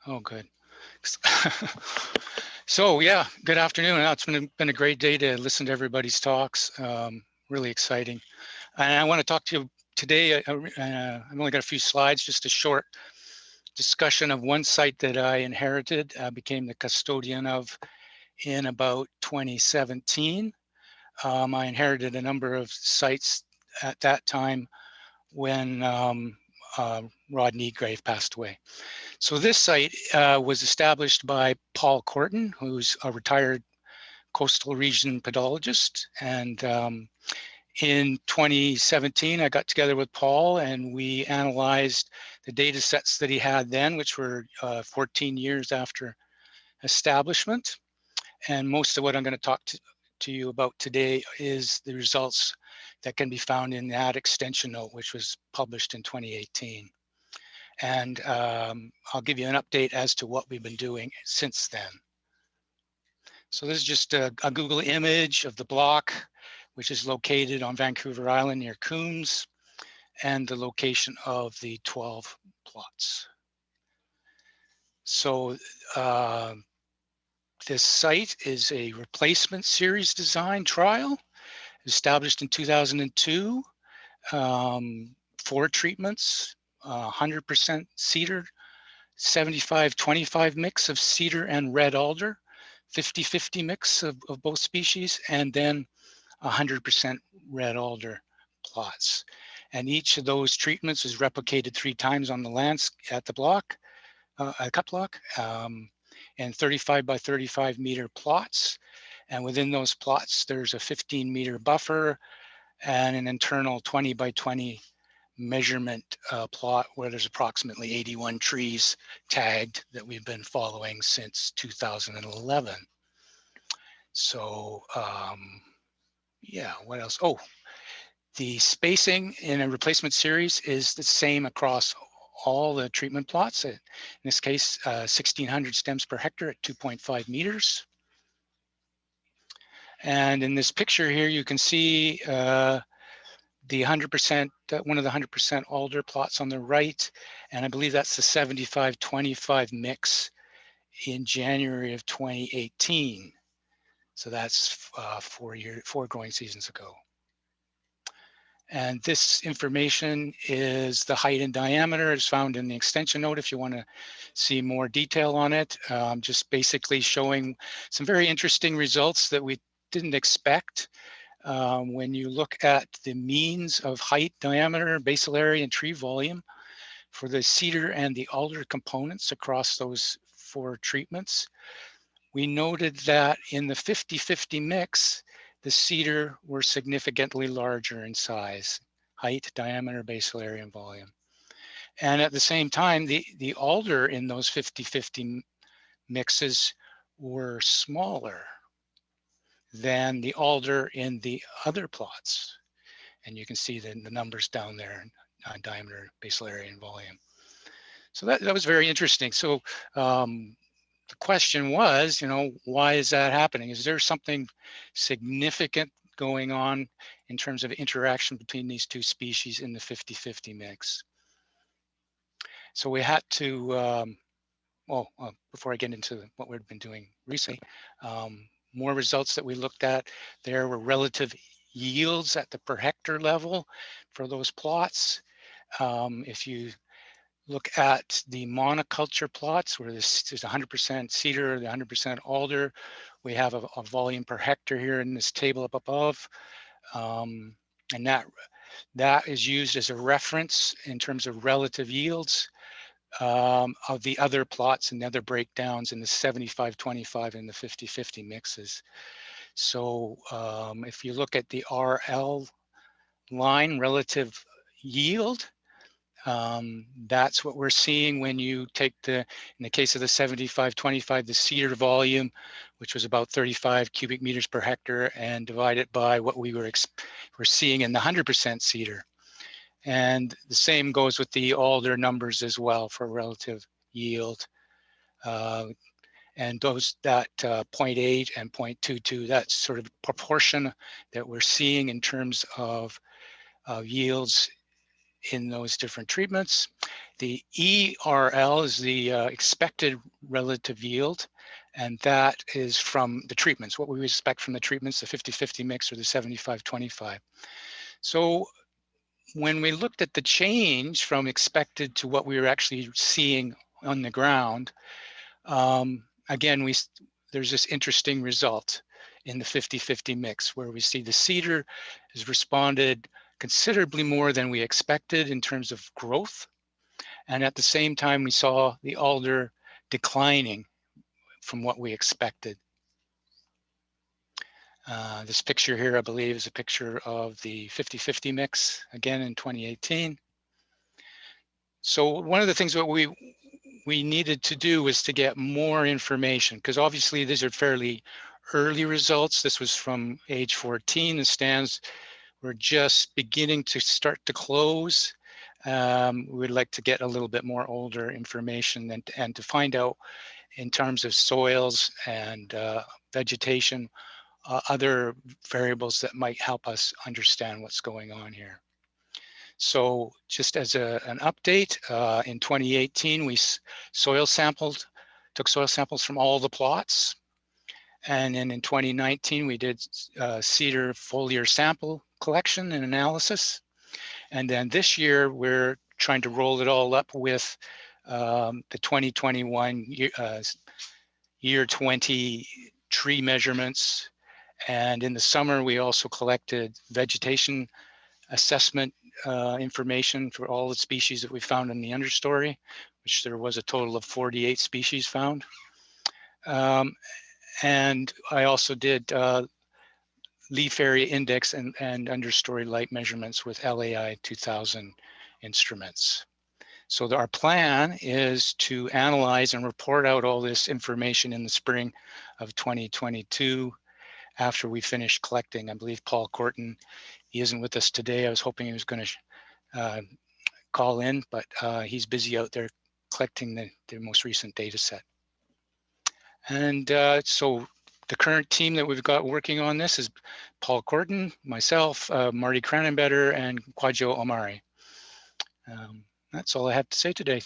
Oh, good. So yeah, good afternoon. It's been a great day to listen to everybody's talks. Really exciting. And I want to talk to you today. I've only got a few slides, just a short discussion of one site that I inherited, became the custodian of in about 2017. I inherited a number of sites at that time when Rod Negrave passed away. So this site was established by Paul Corton, who's a retired coastal region pedologist. And in 2017, I got together with Paul and we analyzed the data sets that he had then, which were 14 years after establishment. And most of what I'm going to talk to you about today is the results that can be found in that extension note, which was published in 2018. And I'll give you an update as to what we've been doing since then. So this is just a Google image of the block, which is located on Vancouver Island near Coombs, and the location of the 12 plots. So this site is a replacement series design trial established in 2002. 4 treatments, 100% cedar, 75-25 mix of cedar and red alder, 50-50 mix of both species, and then 100% red alder plots. And each of those treatments is replicated 3 times on the lands at the block, cut block, and 35 by 35 meter plots. And within those plots, there's a 15-meter buffer and an internal 20 by 20 measurement plot where there's approximately 81 trees tagged that we've been following since 2011. So yeah, what else? Oh, the spacing in a replacement series is the same across all the treatment plots. In this case, 1,600 stems per hectare at 2.5 meters. And in this picture here, you can see the 100%, one of the 100% alder plots on the right. And I believe that's the 75-25 mix in January of 2018. So that's 4 growing seasons ago. And this information is the height and diameter is found in the extension note if you want to see more detail on it. Just basically showing some very interesting results that we didn't expect. When you look at the means of height, diameter, basal area, and tree volume for the cedar and the alder components across those 4 treatments, we noted that in the 50-50 mix, the cedar were significantly larger in size, height, diameter, basal area, and volume. And at the same time, the alder in those 50-50 mixes were smaller than the alder in the other plots. And you can see the numbers down there on diameter, basal area, and volume. So that was very interesting. So the question was, why is that happening? Is there something significant going on in terms of interaction between these 2 species in the 50-50 mix? So we had to, before I get into what we've been doing recently, more results that we looked at there were relative yields at the per hectare level for those plots. If you look at the monoculture plots where this is 100% cedar, the 100% alder, we have a volume per hectare here in this table up above. And that is used as a reference in terms of relative yields of the other plots and the other breakdowns in the 75-25 and the 50-50 mixes. So if you look at the RL line, relative yield, that's what we're seeing when you take in the case of the 75-25, the cedar volume, which was about 35 cubic meters per hectare, and divide it by what we were seeing in the 100% cedar. And the same goes with the alder numbers as well for relative yield. And that 0.8 and 0.22, that's sort of proportion that we're seeing in terms of yields in those different treatments. The ERL is the expected relative yield, and that is from the treatments, what we expect from the treatments, the 50-50 mix or the 75-25. So when we looked at the change from expected to what we were actually seeing on the ground, again, there's this interesting result in the 50-50 mix where we see the cedar has responded considerably more than we expected in terms of growth. And at the same time, we saw the alder declining from what we expected. This picture here, I believe, is a picture of the 50-50 mix, again in 2018. So one of the things that we needed to do was to get more information, because obviously these are fairly early results. This was from age 14. The stands were just beginning to start to close. We'd like to get a little bit more older information and to find out in terms of soils and vegetation, other variables that might help us understand what's going on here. So just as an update, in 2018, we took soil samples from all the plots. And then in 2019, we did cedar foliar sample collection and analysis. And then this year, we're trying to roll it all up with the 2021 year 20 tree measurements. And in the summer, we also collected vegetation assessment information for all the species that we found in the understory, which there was a total of 48 species found. And I also did leaf area index and understory light measurements with LAI 2000 instruments. So our plan is to analyze and report out all this information in the spring of 2022 after we finish collecting. I believe Paul Corton, he isn't with us today. I was hoping he was going to call in, but he's busy out there collecting the most recent data set. And so the current team that we've got working on this is Paul Corton, myself, Marty Cranenbetter, and Kwadjo Omari. That's all I have to say today.